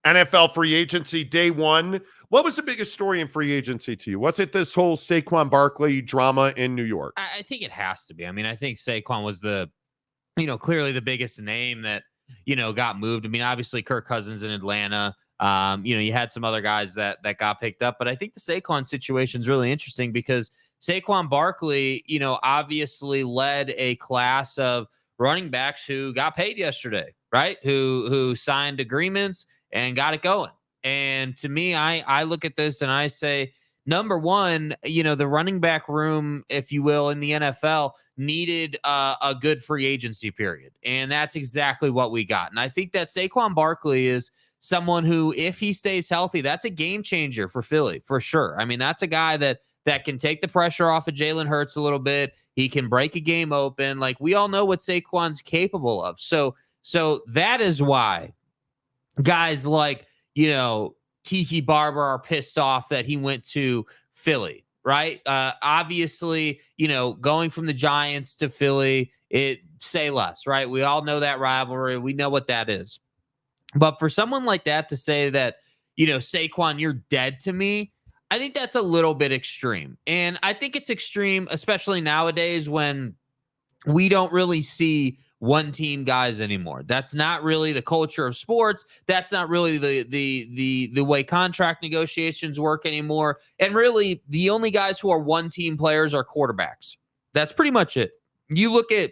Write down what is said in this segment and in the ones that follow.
NFL free agency day one. What was the biggest story in free agency to you? Was it this whole Saquon Barkley drama in New York? I think it has to be. I mean, I think Saquon was clearly the biggest name that, got moved. I mean, obviously Kirk Cousins in Atlanta. You had some other guys that got picked up, but I think the Saquon situation is really interesting because Saquon Barkley, obviously led a class of running backs who got paid yesterday, right? Who signed agreements and got it going. And to me, I look at this and I say, number one, the running back room, if you will, in the NFL needed a good free agency period. And that's exactly what we got. And I think that Saquon Barkley is someone who, if he stays healthy, that's a game changer for Philly, for sure. I mean, that's a guy that can take the pressure off of Jalen Hurts a little bit. He can break a game open. Like, we all know what Saquon's capable of. So that is why guys like, Tiki Barber are pissed off that he went to Philly, right? Obviously, going from the Giants to Philly, it say less, right? We all know that rivalry. We know what that is. But for someone like that to say that, Saquon, you're dead to me, I think that's a little bit extreme. And I think it's extreme, especially nowadays when we don't really see one team guys anymore. That's not really the culture of sports. That's not really the way contract negotiations work anymore. And really, the only guys who are one team players are quarterbacks. That's pretty much it. You look at,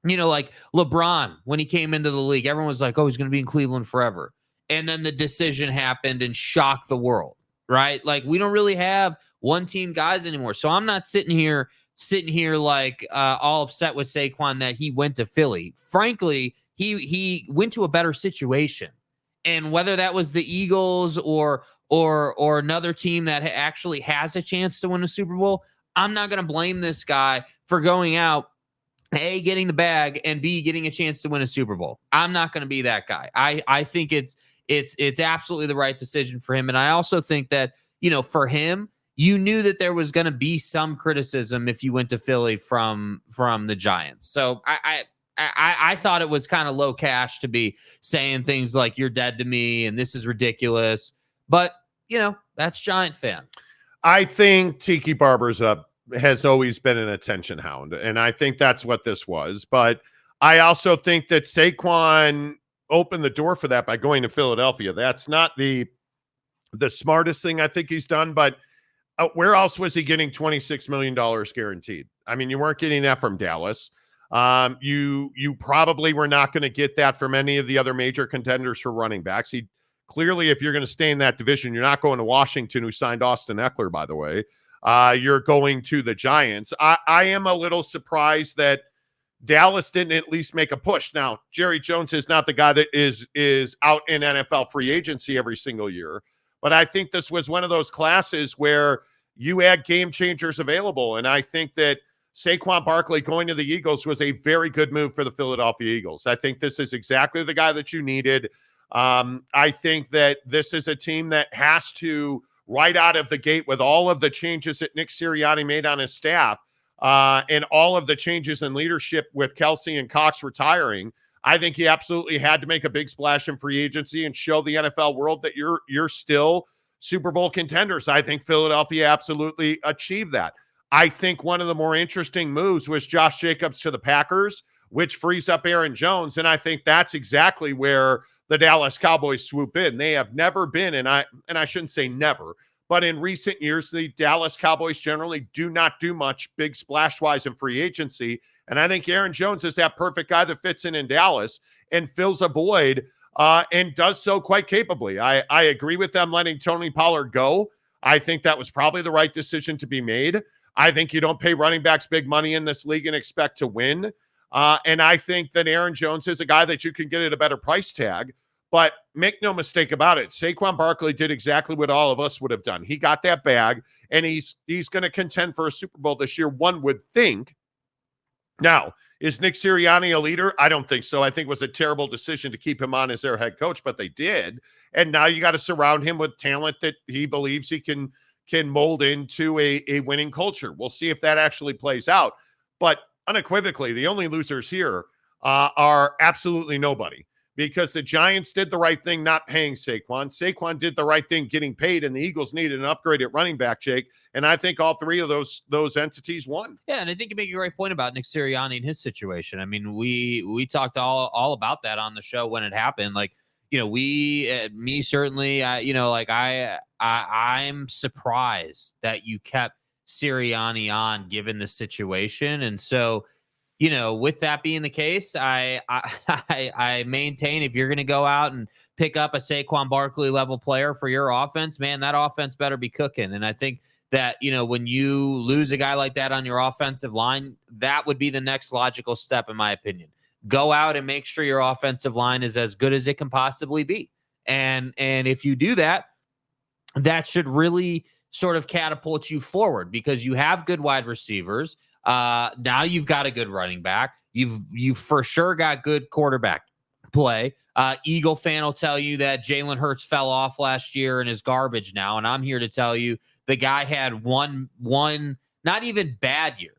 like LeBron, when he came into the league, everyone was like, oh, he's going to be in Cleveland forever. And then the decision happened and shocked the world, right? Like, we don't really have one team guys anymore. So I'm not sitting here like all upset with Saquon that he went to Philly. Frankly, he went to a better situation. And whether that was the Eagles or another team that actually has a chance to win a Super Bowl, I'm not going to blame this guy for going out, A, getting the bag, and B, getting a chance to win a Super Bowl. I'm not going to be that guy. I think it's absolutely the right decision for him. And I also think that, for him, you knew that there was going to be some criticism if you went to Philly from the Giants. So I thought it was kind of low cash to be saying things like, you're dead to me and this is ridiculous. But, that's Giant fan. I think Tiki Barber's has always been an attention hound, and I think that's what this was. But I also think that Saquon opened the door for that by going to Philadelphia. That's not the smartest thing I think he's done, but where else was he getting $26 million guaranteed? I mean, you weren't getting that from Dallas. You probably were not going to get that from any of the other major contenders for running backs. Clearly, if you're going to stay in that division, you're not going to Washington, who signed Austin Eckler, by the way. You're going to the Giants. I am a little surprised that Dallas didn't at least make a push. Now, Jerry Jones is not the guy that is out in NFL free agency every single year. But I think this was one of those classes where you had game changers available. And I think that Saquon Barkley going to the Eagles was a very good move for the Philadelphia Eagles. I think this is exactly the guy that you needed. I think that this is a team that has to, right out of the gate, with all of the changes that Nick Sirianni made on his staff and all of the changes in leadership with Kelsey and Cox retiring, I think he absolutely had to make a big splash in free agency and show the NFL world that you're still Super Bowl contenders. I think Philadelphia absolutely achieved that. I think one of the more interesting moves was Josh Jacobs to the Packers, which frees up Aaron Jones. And I think that's exactly where the Dallas Cowboys swoop in. They have never been, and I shouldn't say never, but in recent years, the Dallas Cowboys generally do not do much big splash-wise in free agency. And I think Aaron Jones is that perfect guy that fits in Dallas and fills a void and does so quite capably. I agree with them letting Tony Pollard go. I think that was probably the right decision to be made. I think you don't pay running backs big money in this league and expect to win. And I think that Aaron Jones is a guy that you can get at a better price tag. But make no mistake about it, Saquon Barkley did exactly what all of us would have done. He got that bag, and he's going to contend for a Super Bowl this year, one would think. Now, is Nick Sirianni a leader? I don't think so. I think it was a terrible decision to keep him on as their head coach, but they did. And now you got to surround him with talent that he believes he can mold into a winning culture. We'll see if that actually plays out. But unequivocally, the only losers here are absolutely nobody. because the Giants did the right thing not paying Saquon. Saquon did the right thing getting paid, and the Eagles needed an upgrade at running back, Jake. And I think all three of those entities won. Yeah, and I think you make a great point about Nick Sirianni and his situation. I mean, we talked all about that on the show when it happened. Like, me certainly, I'm surprised that you kept Sirianni on given the situation. And so, with that being the case, I maintain if you're going to go out and pick up a Saquon Barkley level player for your offense, man, that offense better be cooking. And I think that, when you lose a guy like that on your offensive line, that would be the next logical step, in my opinion. Go out and make sure your offensive line is as good as it can possibly be. And if you do that, that should really sort of catapult you forward because you have good wide receivers. Now you've got a good running back. You've for sure got good quarterback play. Eagle fan will tell you that Jalen Hurts fell off last year and is garbage now. And I'm here to tell you the guy had one not even bad year,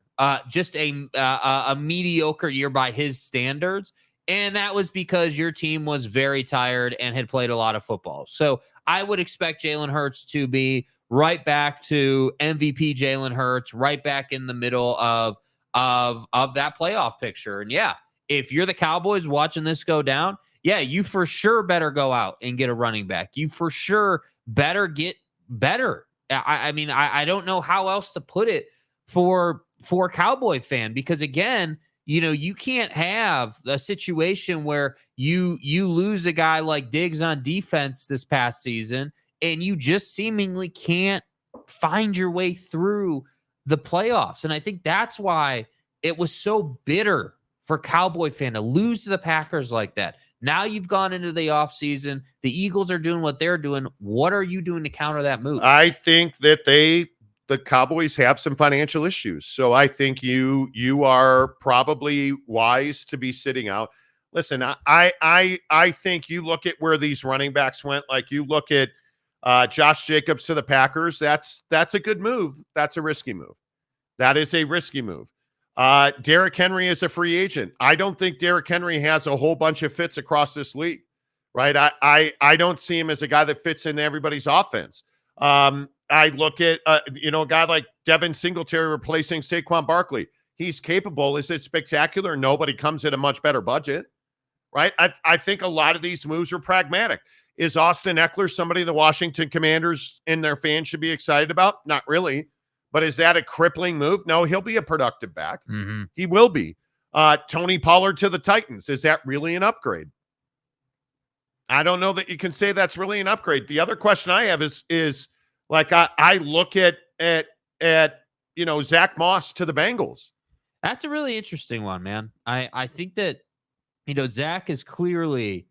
just a mediocre year by his standards. And that was because your team was very tired and had played a lot of football. So I would expect Jalen Hurts to be right back to MVP Jalen Hurts, right back in the middle of that playoff picture. And yeah, if you're the Cowboys watching this go down, yeah, you for sure better go out and get a running back. You for sure better get better. I mean, I don't know how else to put it for a Cowboy fan, because again, you can't have a situation where you lose a guy like Diggs on defense this past season and you just seemingly can't find your way through the playoffs. And I think that's why it was so bitter for Cowboy fan to lose to the Packers like that. Now you've gone into the offseason. The Eagles are doing what they're doing. What are you doing to counter that move? I think that the Cowboys have some financial issues. So I think you are probably wise to be sitting out. Listen, I think you look at where these running backs went, like you look at Josh Jacobs to the Packers. That's a good move. That's a risky move. That is a risky move. Derrick Henry is a free agent. I don't think Derrick Henry has a whole bunch of fits across this league, right? I don't see him as a guy that fits into everybody's offense. I look at, a guy like Devin Singletary replacing Saquon Barkley. He's capable. Is it spectacular? Nobody comes at a much better budget, right? I think a lot of these moves are pragmatic. Is Austin Eckler somebody the Washington Commanders and their fans should be excited about? Not really. But is that a crippling move? No, he'll be a productive back. Mm-hmm. He will be. Tony Pollard to the Titans. Is that really an upgrade? I don't know that you can say that's really an upgrade. The other question I have is like I look at Zach Moss to the Bengals. That's a really interesting one, man. I think that Zach is clearly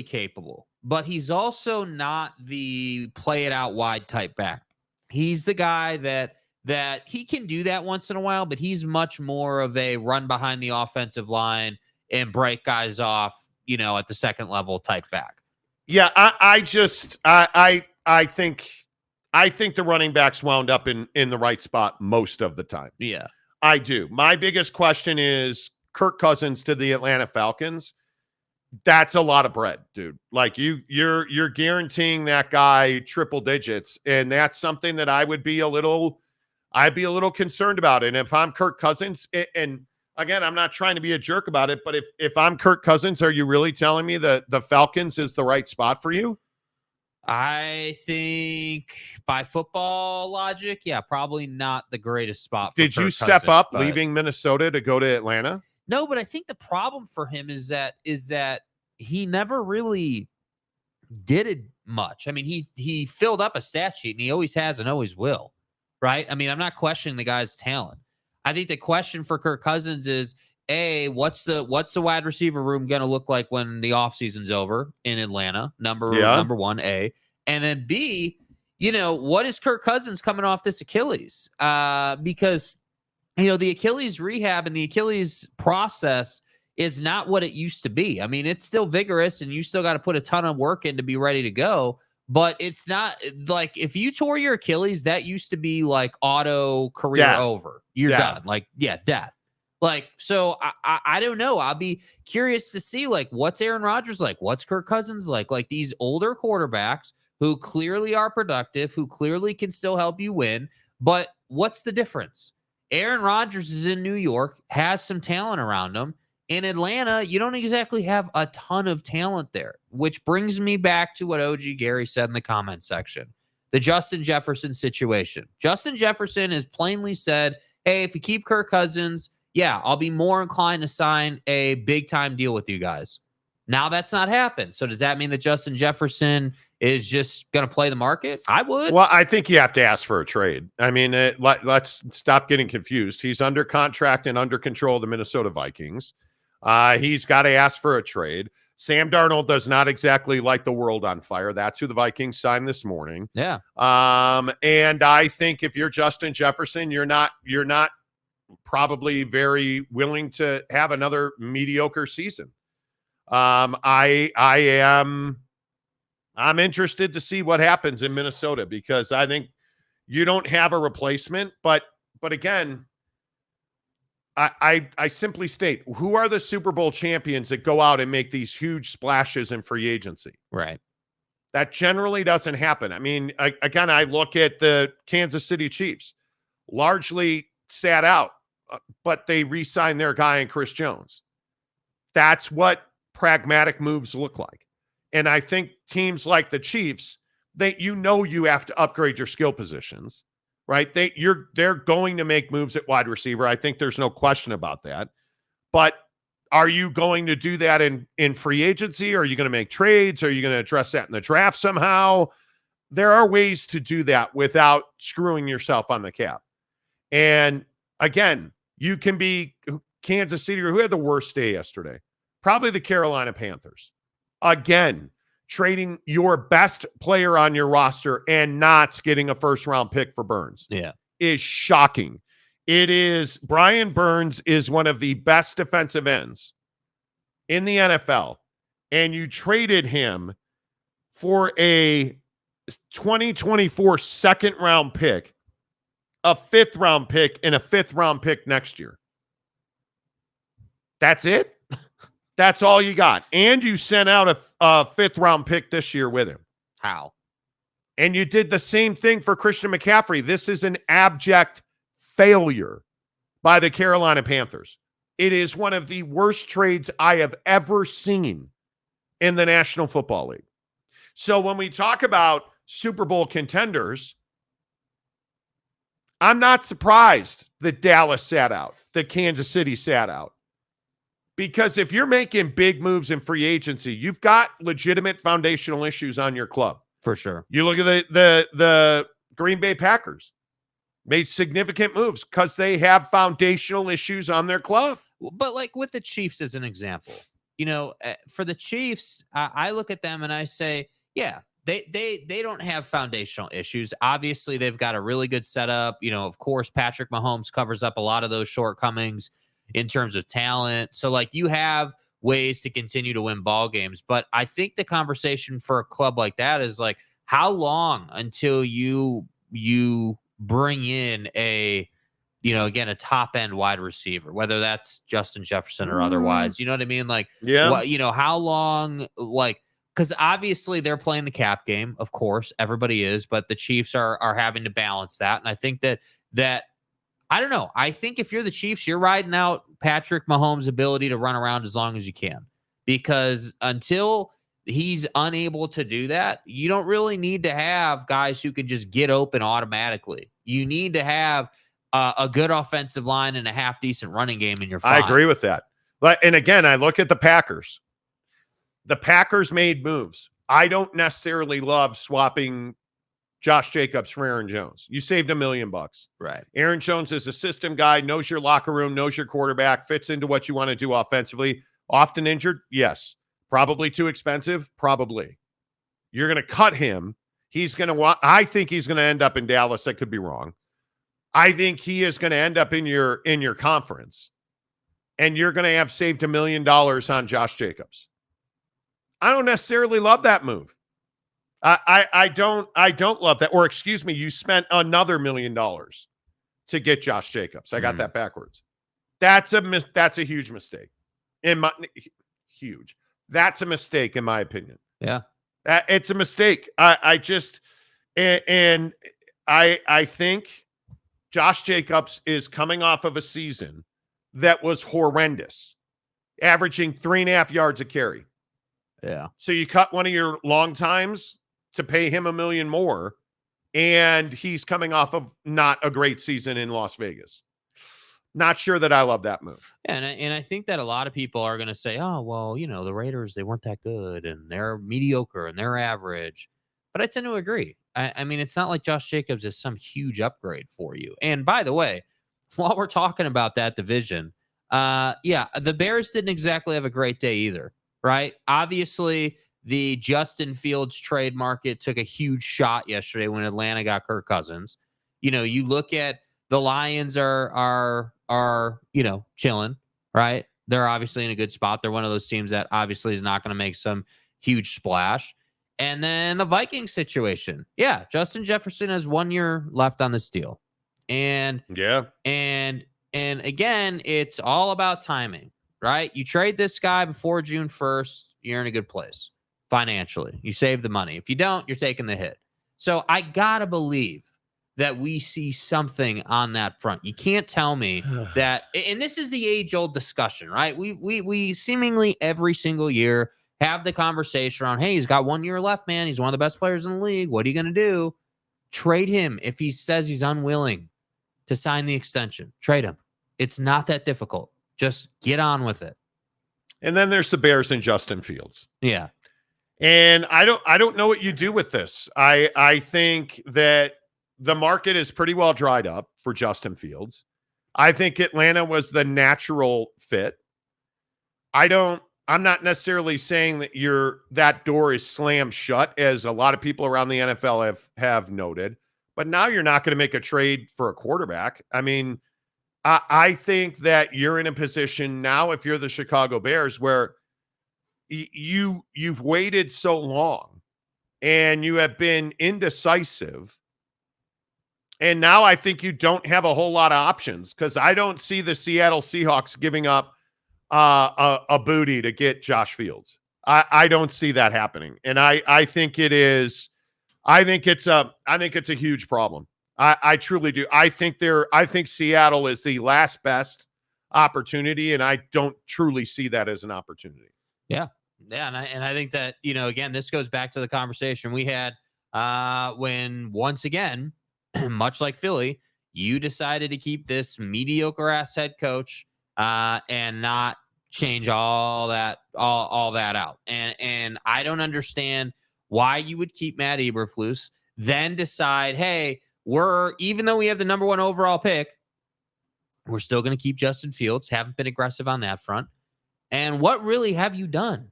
capable, but he's also not the play it out wide type back. He's the guy that he can do that once in a while, but he's much more of a run behind the offensive line and break guys off, at the second level type back. Yeah, I think the running backs wound up in the right spot most of the time. Yeah, I do. My biggest question is Kirk Cousins to the Atlanta Falcons. That's a lot of bread, dude. Like you're guaranteeing that guy triple digits, and that's something that I'd be a little concerned about. And if I'm Kirk Cousins, and again, I'm not trying to be a jerk about it, but if I'm Kirk Cousins, are you really telling me that the Falcons is the right spot for you? I think by football logic, yeah, probably not the greatest spot for Did Kirk you step Cousins, up leaving Minnesota to go to Atlanta? No, but I think the problem for him is that he never really did it much. I mean, he filled up a stat sheet, and he always has and always will, right? I mean, I'm not questioning the guy's talent. I think the question for Kirk Cousins is, A, what's the wide receiver room going to look like when the offseason's over in Atlanta? Number one, A. And then B, what is Kirk Cousins coming off this Achilles? Because the Achilles rehab and the Achilles process is not what it used to be. I mean, it's still vigorous and you still got to put a ton of work in to be ready to go. But it's not like if you tore your Achilles, that used to be like auto career over. You're done. Like, yeah, death. Like, so I don't know. I'll be curious to see, like, what's Aaron Rodgers like? What's Kirk Cousins like? Like, these older quarterbacks who clearly are productive, who clearly can still help you win. But what's the difference? Aaron Rodgers is in New York, has some talent around him. In Atlanta, you don't exactly have a ton of talent there, which brings me back to what OG Gary said in the comment section. The Justin Jefferson situation. Justin Jefferson has plainly said, hey, if you keep Kirk Cousins, yeah, I'll be more inclined to sign a big-time deal with you guys. Now that's not happened. So does that mean that Justin Jefferson is just going to play the market? I would. Well, I think you have to ask for a trade. I mean, let's stop getting confused. He's under contract and under control of the Minnesota Vikings. He's got to ask for a trade. Sam Darnold does not exactly light the world on fire. That's who the Vikings signed this morning. Yeah. And I think if you're Justin Jefferson, you're not probably very willing to have another mediocre season. I'm interested to see what happens in Minnesota because I think you don't have a replacement, but again, I simply state, who are the Super Bowl champions that go out and make these huge splashes in free agency? Right. That generally doesn't happen. I mean, I look at the Kansas City Chiefs, largely sat out, but they re-signed their guy in Chris Jones. That's what pragmatic moves look like. And I think teams like the Chiefs, you have to upgrade your skill positions. Right? They're going to make moves at wide receiver. I think there's no question about that. But are you going to do that in free agency? Are you going to make trades? Are you going to address that in the draft somehow? There are ways to do that without screwing yourself on the cap. And again, you can be Kansas City, or who had the worst day yesterday? Probably the Carolina Panthers. Again, trading your best player on your roster and not getting a first-round pick for Burns is shocking. Brian Burns is one of the best defensive ends in the NFL, and you traded him for a 2024 second-round pick, a fifth-round pick, and a fifth-round pick next year. That's it? That's all you got. And you sent out a fifth-round pick this year with him. How? And you did the same thing for Christian McCaffrey. This is an abject failure by the Carolina Panthers. It is one of the worst trades I have ever seen in the National Football League. So when we talk about Super Bowl contenders, I'm not surprised that Dallas sat out, that Kansas City sat out. Because if you're making big moves in free agency, you've got legitimate foundational issues on your club. For sure. You look at the Green Bay Packers, made significant moves because they have foundational issues on their club. But like with the Chiefs as an example, for the Chiefs, I look at them and I say, yeah, they don't have foundational issues. Obviously, they've got a really good setup. Of course, Patrick Mahomes covers up a lot of those shortcomings in terms of talent. So like you have ways to continue to win ball games. But I think the conversation for a club like that is like, how long until you bring in a top end wide receiver, whether that's Justin Jefferson or otherwise, you know what I mean? Like, how long, like, because obviously they're playing the cap game, of course, everybody is, but the Chiefs are having to balance that. And I think that I don't know. I think if you're the Chiefs, you're riding out Patrick Mahomes' ability to run around as long as you can, because until he's unable to do that, you don't really need to have guys who can just get open automatically. You need to have a good offensive line and a half decent running game in your fine. I agree with that. And again, I look at the Packers. The Packers made moves. I don't necessarily love swapping Josh Jacobs for Aaron Jones. You saved $1 million. Right. Aaron Jones is a system guy, knows your locker room, knows your quarterback, fits into what you want to do offensively. Often injured? Yes. Probably too expensive? Probably. You're going to cut him. I think he's going to end up in Dallas. I could be wrong. I think he is going to end up in your conference. And you're going to have saved $1 million on Josh Jacobs. I don't necessarily love that move. I don't love that. Or you spent another $1 million to get Josh Jacobs. I got that backwards. That's a huge mistake. Huge. That's a mistake in my opinion. Yeah. It's a mistake. I think Josh Jacobs is coming off of a season that was horrendous, averaging 3.5 yards a carry. Yeah. So you cut one of your long times to pay him $1 million more, and he's coming off of not a great season in Las Vegas. Not sure that I love that move. And I think that a lot of people are going to say, oh, well, the Raiders, they weren't that good and they're mediocre and they're average. But I tend to agree. I mean, it's not like Josh Jacobs is some huge upgrade for you. And by the way, while we're talking about that division, the Bears didn't exactly have a great day either, right? Obviously, the Justin Fields trade market took a huge shot yesterday when Atlanta got Kirk Cousins. You look at the Lions are chilling, right? They're obviously in a good spot. They're one of those teams that obviously is not going to make some huge splash. And then the Vikings situation. Yeah, Justin Jefferson has 1 year left on this deal. And again, it's all about timing, right? You trade this guy before June 1st, you're in a good place financially. You save the money. If you don't, you're taking the hit. So I got to believe that we see something on that front. You can't tell me that, and this is the age-old discussion, right? We seemingly every single year have the conversation around, hey, he's got 1 year left, man. He's one of the best players in the league. What are you going to do? Trade him if he says he's unwilling to sign the extension. Trade him. It's not that difficult. Just get on with it. And then there's the Bears and Justin Fields. Yeah. And I don't know what you do with this. I think that the market is pretty well dried up for Justin Fields. I think Atlanta was the natural fit. I'm not necessarily saying that that door is slammed shut, as a lot of people around the NFL have noted. But now you're not going to make a trade for a quarterback. I mean, I think that you're in a position now, if you're the Chicago Bears, where you've waited so long and you have been indecisive. And now I think you don't have a whole lot of options, because I don't see the Seattle Seahawks giving up a booty to get Josh Fields. I don't see that happening. And I think it is. I think it's a huge problem. I truly do. I think Seattle is the last best opportunity, and I don't truly see that as an opportunity. Yeah. Yeah. And I think that, again, this goes back to the conversation we had when, once again, much like Philly, you decided to keep this mediocre ass head coach and not change all that out. And I don't understand why you would keep Matt Eberflus, then decide, hey, even though we have the number 1 overall pick, we're still going to keep Justin Fields. Haven't been aggressive on that front. And what really have you done?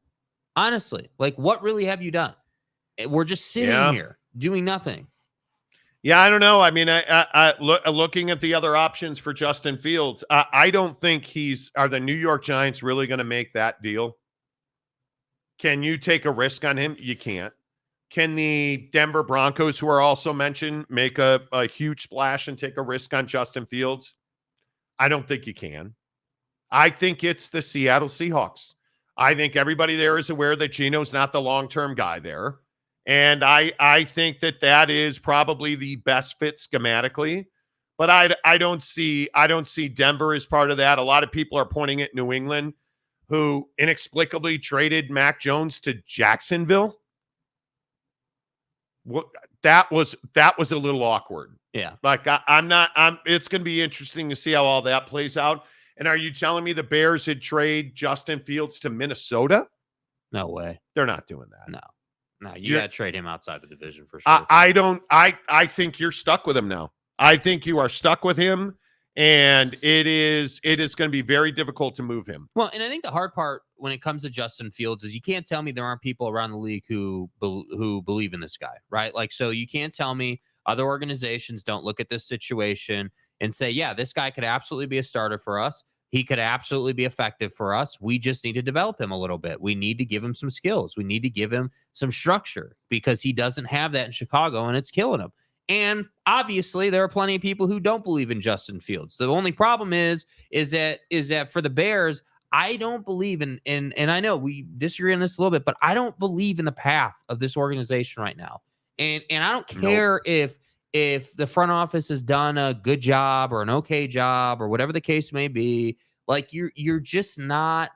Honestly, what really have you done? We're just sitting here doing nothing. Yeah, I don't know. I mean, looking at the other options for Justin Fields, I don't think are the New York Giants really going to make that deal? Can you take a risk on him? You can't. Can the Denver Broncos, who are also mentioned, make a huge splash and take a risk on Justin Fields? I don't think you can. I think it's the Seattle Seahawks. I think everybody there is aware that Geno's not the long-term guy there. And I think that is probably the best fit schematically. But I don't see Denver as part of that. A lot of people are pointing at New England, who inexplicably traded Mac Jones to Jacksonville. That was a little awkward. Yeah. It's going to be interesting to see how all that plays out. And are you telling me the Bears had trade Justin Fields to Minnesota? No way. They're not doing that. No, you got to trade him outside the division for sure. I think you're stuck with him now. I think you are stuck with him, and it is going to be very difficult to move him. Well, and I think the hard part when it comes to Justin Fields is you can't tell me there aren't people around the league who believe in this guy, right? So you can't tell me other organizations don't look at this situation and say, yeah, this guy could absolutely be a starter for us. He could absolutely be effective for us. We just need to develop him a little bit. We need to give him some skills. We need to give him some structure, because he doesn't have that in Chicago, and it's killing him. And obviously, there are plenty of people who don't believe in Justin Fields. The only problem is that for the Bears, I don't believe and I know we disagree on this a little bit, but I don't believe in the path of this organization right now. And I don't care if the front office has done a good job or an okay job or whatever the case may be. Like you're just not.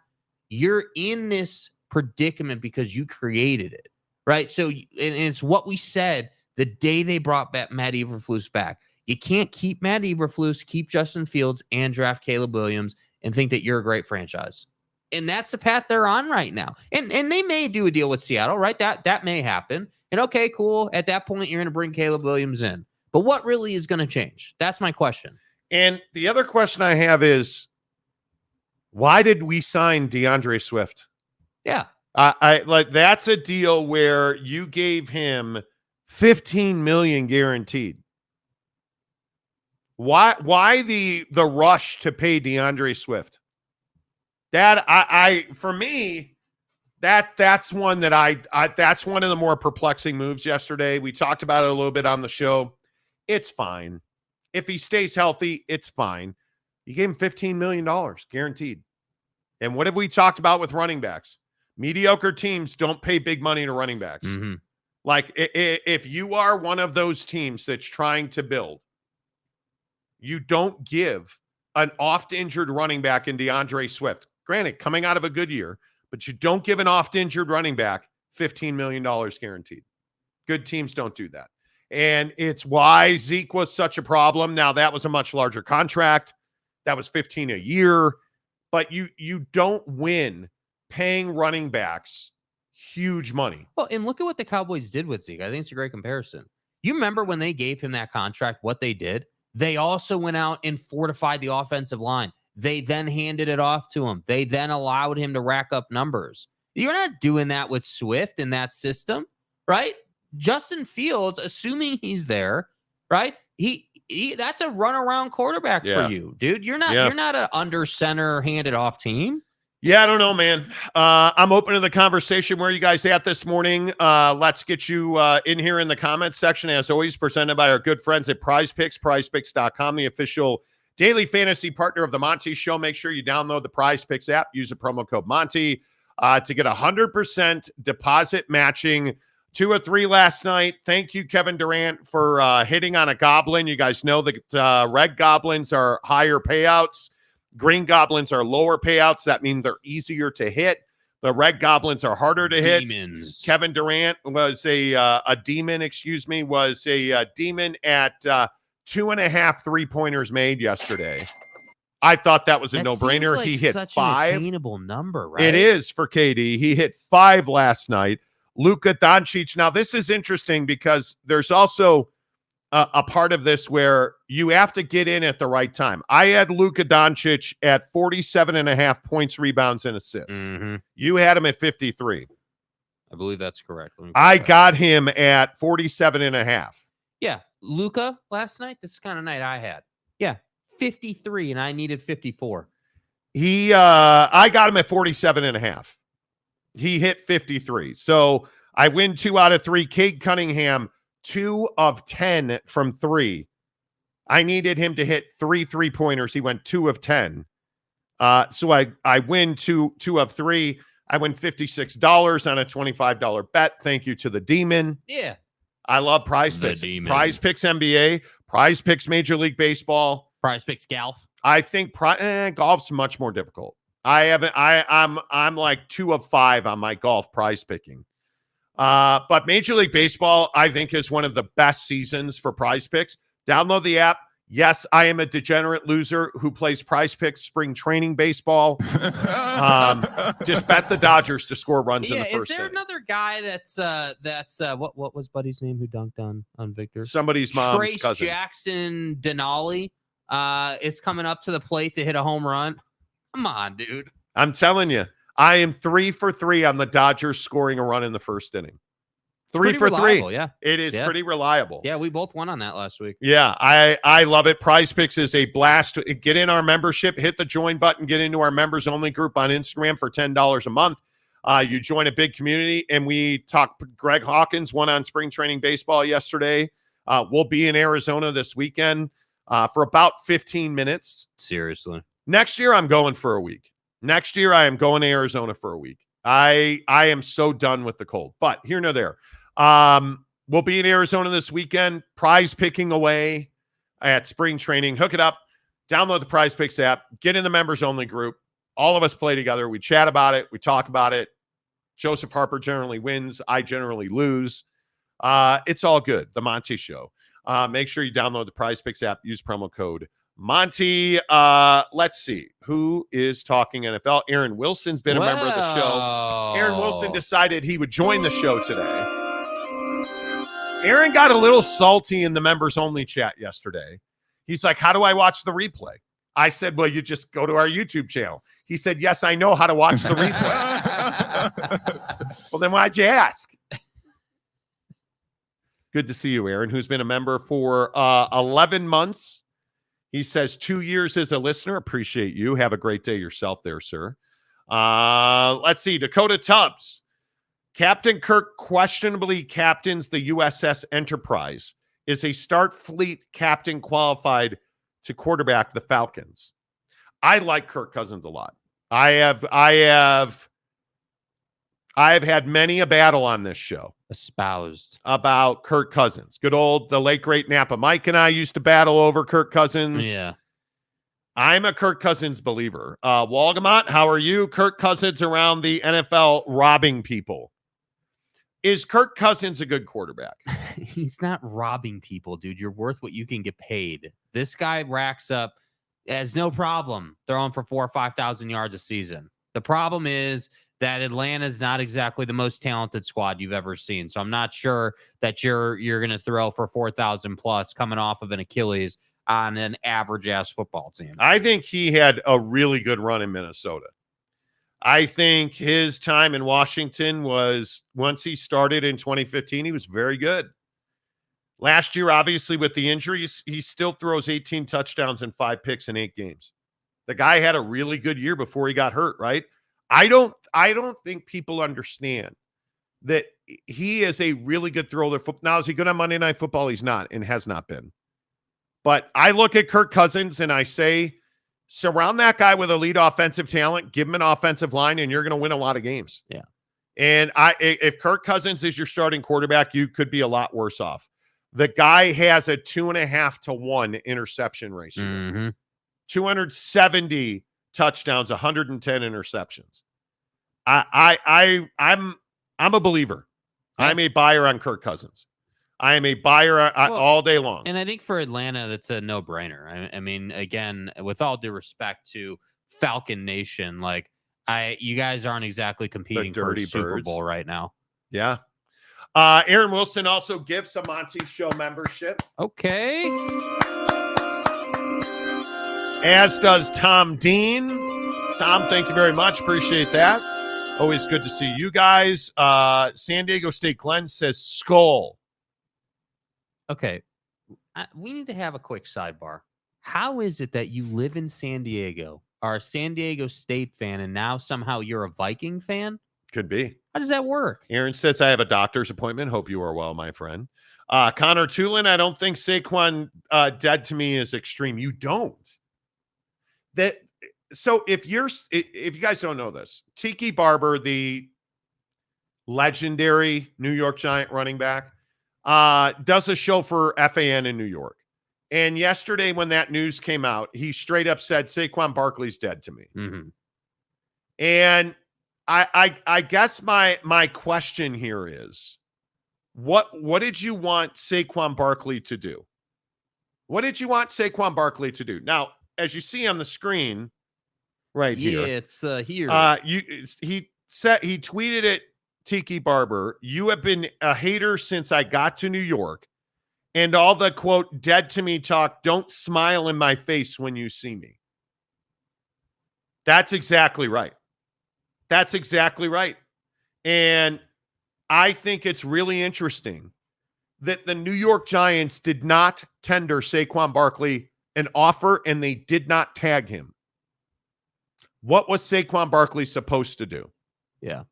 You're in this predicament because you created it, right? So and it's what we said the day they brought back Matt Eberflus back. You can't keep Matt Eberflus, keep Justin Fields, and draft Caleb Williams and think that you're a great franchise. And that's the path they're on right now. And they may do a deal with Seattle, right? That may happen. And okay, cool. At that point, you're going to bring Caleb Williams in. But what really is going to change? That's my question. And the other question I have is, why did we sign DeAndre Swift? Yeah. I like that's a deal where you gave him $15 million guaranteed. Why the rush to pay DeAndre Swift? That for me, that's one that I that's one of the more perplexing moves yesterday. We talked about it a little bit on the show. It's fine. If he stays healthy, it's fine. You gave him $15 million guaranteed. And what have we talked about with running backs? Mediocre teams don't pay big money to running backs. Mm-hmm. Like if you are one of those teams that's trying to build, you don't give an oft-injured running back in DeAndre Swift. Granted, coming out of a good year, but you don't give an oft-injured running back $15 million guaranteed. Good teams don't do that. And it's why Zeke was such a problem. Now, that was a much larger contract. That was $15 a year. But you don't win paying running backs huge money. Well, and look at what the Cowboys did with Zeke. I think it's a great comparison. You remember when they gave him that contract, what they did? They also went out and fortified the offensive line. They then handed it off to him. They then allowed him to rack up numbers. You're not doing that with Swift in that system, right? Justin Fields, assuming he's there, right? He that's a runaround quarterback for you, dude. You're not an under center handed off team. Yeah, I don't know, man. I'm open to the conversation. Where are you guys at this morning? Let's get you in here in the comments section, as always, presented by our good friends at Prize Picks, prizepicks.com, the official daily fantasy partner of the Monty Show. Make sure you download the Prize Picks app. Use the promo code Monty to get 100% deposit matching. 2 or 3 last night. Thank you, Kevin Durant, for hitting on a goblin. You guys know that red goblins are higher payouts. Green goblins are lower payouts. That means they're easier to hit. The red goblins are harder to hit. Kevin Durant was a demon, was a demon at 2.5 3-pointers made yesterday. I thought that was a no-brainer. Like he hit such 5. An attainable number, right? It is for KD. He hit 5 last night. Luka Doncic. Now, this is interesting because there's also a part of this where you have to get in at the right time. I had Luka Doncic at 47.5 points, rebounds, and assists. Mm-hmm. You had him at 53. I believe that's correct. I got him at 47.5. Yeah. Luka last night, this is the kind of night I had. Yeah. 53, and I needed 54. I got him at 47.5. He hit 53. So I win 2 out of 3. Cade Cunningham, 2 of 10 from 3. I needed him to hit 3 3-pointers. He went 2 of 10. So I win 2 of 3. I win $56 on a $25 bet. Thank you to the Demon. Yeah. I love Prize Picks. Prize Picks NBA, Prize Picks Major League Baseball, Prize Picks Golf. I think golf's much more difficult. I'm like 2 of 5 on my golf prize picking. But Major League Baseball, I think, is one of the best seasons for Prize Picks. Download the app. Yes, I am a degenerate loser who plays Prize Picks spring training baseball. Just bet the Dodgers to score runs in the first Is there inning. another guy that's what was Buddy's name who dunked on Victor? Somebody's mom's Trace cousin. Jackson Denali is coming up to the plate to hit a home run. Come on, dude. I'm telling you, I am 3 for 3 on the Dodgers scoring a run in the first inning. 3 for 3. Yeah. It is pretty reliable. Yeah, we both won on that last week. Yeah, I love it. Prize Picks is a blast. Get in our membership, hit the join button, get into our members only group on Instagram for $10 a month. You join a big community, and we talked. Greg Hawkins won on spring training baseball yesterday. We'll be in Arizona this weekend for about 15 minutes. Seriously. Next year, I'm going for a week. Next year, I am going to Arizona for a week. I am so done with the cold. But here nor there. We'll be in Arizona this weekend. Prize picking away at spring training. Hook it up. Download the Prize Picks app. Get in the members only group. All of us play together. We chat about it. We talk about it. Joseph Harper generally wins. I generally lose. It's all good. The Monty Show. Make sure you download the Prize Picks app. Use promo code Monty. Let's see. Who is talking NFL? Aaron Wilson's been a member of the show. Aaron Wilson decided he would join the show today. Aaron got a little salty in the members only chat yesterday. He's like, how do I watch the replay? I said, well, you just go to our YouTube channel. He said, yes, I know how to watch the replay. Well, then why'd you ask? Good to see you, Aaron, who's been a member for 11 months. He says 2 years as a listener. Appreciate you. Have a great day yourself there, sir. Let's see. Dakota Tubbs. Captain Kirk questionably captains the USS Enterprise. Is a Start Fleet captain qualified to quarterback the Falcons? I like Kirk Cousins a lot. I have had many a battle on this show. Espoused. About Kirk Cousins. Good old, the late, great Napa Mike and I used to battle over Kirk Cousins. Yeah. I'm a Kirk Cousins believer. Walgamot, how are you? Kirk Cousins around the NFL robbing people. Is Kirk Cousins a good quarterback? He's not robbing people, dude. You're worth what you can get paid. This guy racks up, has no problem throwing for 4,000 or 5,000 yards a season. The problem is that Atlanta's not exactly the most talented squad you've ever seen. So I'm not sure that you're going to throw for 4,000 plus coming off of an Achilles on an average ass football team. I think he had a really good run in Minnesota. I think his time in Washington was, once he started in 2015, he was very good. Last year, obviously, with the injuries, he still throws 18 touchdowns and 5 picks in 8 games. The guy had a really good year before he got hurt, right? I don't think people understand that he is a really good thrower. Now, is he good on Monday Night Football? He's not and has not been. But I look at Kirk Cousins and I say, surround that guy with elite offensive talent, give him an offensive line, and you're going to win a lot of games. Yeah. And if Kirk Cousins is your starting quarterback, you could be a lot worse off. The guy has a 2.5 to 1 interception ratio. Mm-hmm. 270 touchdowns, 110 interceptions. I'm a believer. Yeah. I'm a buyer on Kirk Cousins. I am a buyer all day long. And I think for Atlanta, that's a no-brainer. I mean, again, with all due respect to Falcon Nation, like you guys aren't exactly competing for a Super Bowl right now. Yeah. Aaron Wilson also gives a Monty Show membership. Okay. As does Tom Dean. Tom, thank you very much. Appreciate that. Always good to see you guys. San Diego State Glenn says skull. Okay. We need to have a quick sidebar. How is it that you live in San Diego, are a San Diego State fan, and now somehow you're a Viking fan? Could be. How does that work? Aaron says, I have a doctor's appointment. Hope you are well, my friend. Connor Tulin, I don't think Saquon dead to me is extreme. You don't. So if you guys don't know this, Tiki Barber, the legendary New York Giant running back, does a show for FAN in New York. And yesterday when that news came out, he straight up said, Saquon Barkley's dead to me. Mm-hmm. And I guess my question here is, what did you want Saquon Barkley to do? What did you want Saquon Barkley to do? Now, as you see on the screen right here. Yeah, it's here. He tweeted it, Tiki Barber, you have been a hater since I got to New York, and all the, quote, dead to me talk, don't smile in my face when you see me. That's exactly right. That's exactly right. And I think it's really interesting that the New York Giants did not tender Saquon Barkley an offer, and they did not tag him. What was Saquon Barkley supposed to do? Yeah.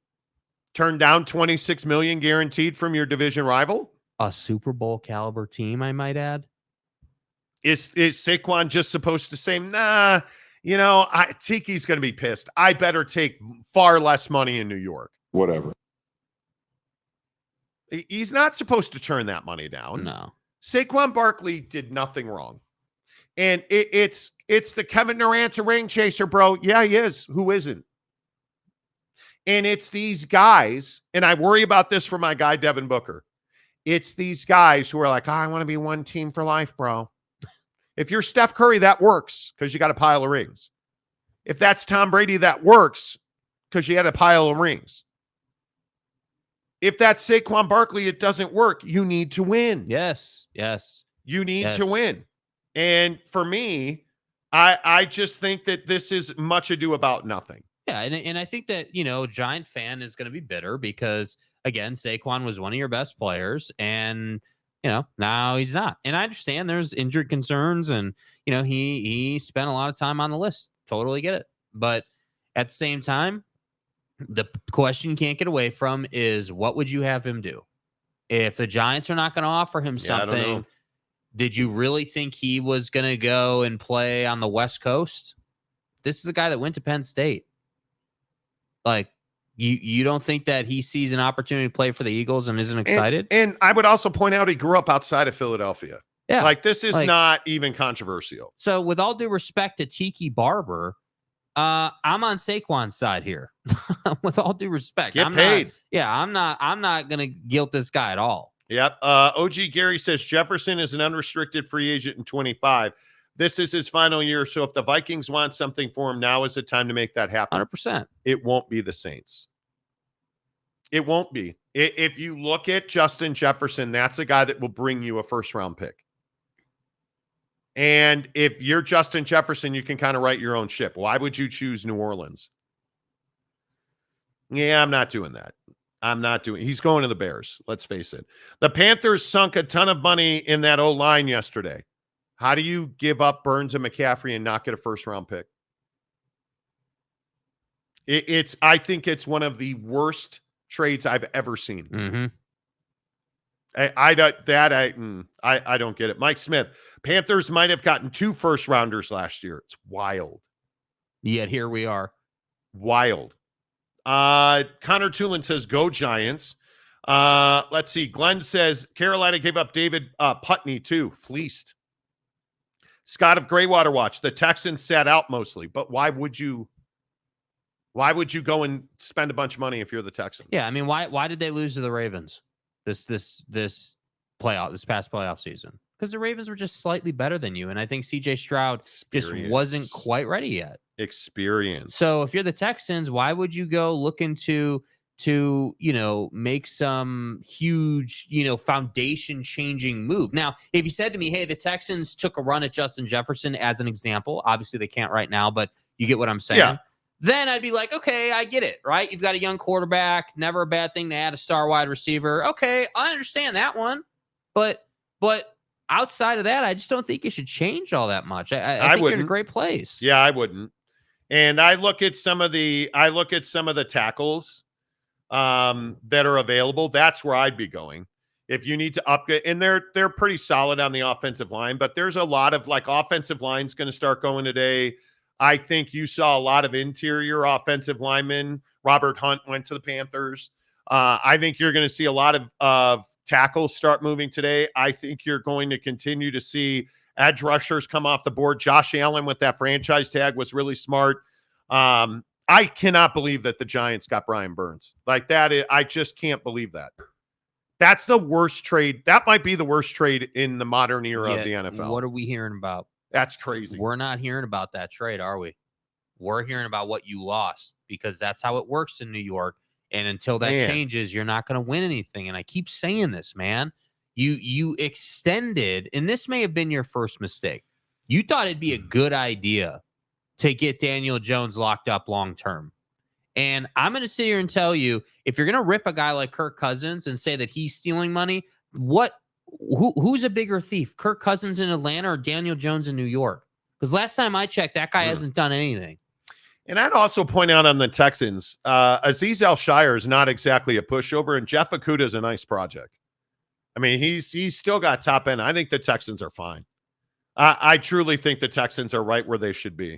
Turn down $26 million guaranteed from your division rival? a Super Bowl caliber team, I might add. Is Saquon just supposed to say, nah, Tiki's going to be pissed. I better take far less money in New York. Whatever. He's not supposed to turn that money down. No. Saquon Barkley did nothing wrong. And it's the Kevin Durant ring chaser, bro. Yeah, he is. Who isn't? And it's these guys, and I worry about this for my guy, Devin Booker. It's these guys who are like, I want to be one team for life, bro. If you're Steph Curry, that works because you got a pile of rings. If that's Tom Brady, that works because you had a pile of rings. If that's Saquon Barkley, it doesn't work. You need to win. Yes. You need to win. And for me, I just think that this is much ado about nothing. Yeah, and I think that, Giant fan is going to be bitter because, again, Saquon was one of your best players, and, now he's not. And I understand there's injured concerns, and, he spent a lot of time on the list. Totally get it. But at the same time, the question you can't get away from is, what would you have him do? If the Giants are not going to offer him something, did you really think he was going to go and play on the West Coast? This is a guy that went to Penn State. Like, you don't think that he sees an opportunity to play for the Eagles and isn't excited? And I would also point out he grew up outside of Philadelphia. Yeah. Like, this is not even controversial. So with all due respect to Tiki Barber, I'm on Saquon's side here. With all due respect. Get paid. I'm not going to guilt this guy at all. Yep. OG Gary says Jefferson is an unrestricted free agent in 25. This is his final year, so if the Vikings want something for him, now is the time to make that happen. 100%. It won't be the Saints. It won't be. If you look at Justin Jefferson, that's a guy that will bring you a first-round pick. And if you're Justin Jefferson, you can kind of write your own ship. Why would you choose New Orleans? Yeah, I'm not doing that. He's going to the Bears. Let's face it. The Panthers sunk a ton of money in that O-line yesterday. How do you give up Burns and McCaffrey and not get a first-round pick? I think it's one of the worst trades I've ever seen. Mm-hmm. I don't get it. Mike Smith, Panthers might have gotten 2 first-rounders last year. It's wild. Yet here we are. Wild. Connor Tulin says, go Giants. Let's see. Glenn says, Carolina gave up David Putney too. Fleeced. Scott of Greywater Watch, the Texans sat out mostly, but why would you go and spend a bunch of money if you're the Texans? Yeah, I mean, why did they lose to the Ravens this past playoff season? Because the Ravens were just slightly better than you, and I think CJ Stroud just wasn't quite ready yet. Experience. So if you're the Texans, why would you go looking to make some huge, foundation changing move? Now, if you said to me, hey, the Texans took a run at Justin Jefferson as an example, obviously they can't right now, but you get what I'm saying. Yeah. Then I'd be like, okay, I get it, right? You've got a young quarterback, never a bad thing to add a star wide receiver. Okay, I understand that one. But outside of that, I just don't think you should change all that much. I think you're in a great place. Yeah, I wouldn't. And I look at some of the tackles that are available. That's where I'd be going. If you need to upgrade, and they're pretty solid on the offensive line, but there's a lot of offensive line's going to start going today. I think you saw a lot of interior offensive linemen. Robert Hunt went to the Panthers. I think you're going to see a lot of tackles start moving today. I think you're going to continue to see edge rushers come off the board. Josh Allen with that franchise tag was really smart. I cannot believe that the Giants got Brian Burns like that. I just can't believe that. That's the worst trade. That might be the worst trade in the modern era of the NFL. What are we hearing about? That's crazy. We're not hearing about that trade, are we? We're hearing about what you lost because that's how it works in New York. And until that changes, you're not going to win anything. And I keep saying this, man. You extended, and this may have been your first mistake. You thought it'd be a good idea to get Daniel Jones locked up long term. And I'm going to sit here and tell you, if you're going to rip a guy like Kirk Cousins and say that he's stealing money, who's a bigger thief, Kirk Cousins in Atlanta or Daniel Jones in New York? Because last time I checked, that guy hasn't done anything. And I'd also point out on the Texans, Azeez Al-Shire is not exactly a pushover, and Jeff Okudah is a nice project. I mean, he's still got top end. I think the Texans are fine. I truly think the Texans are right where they should be.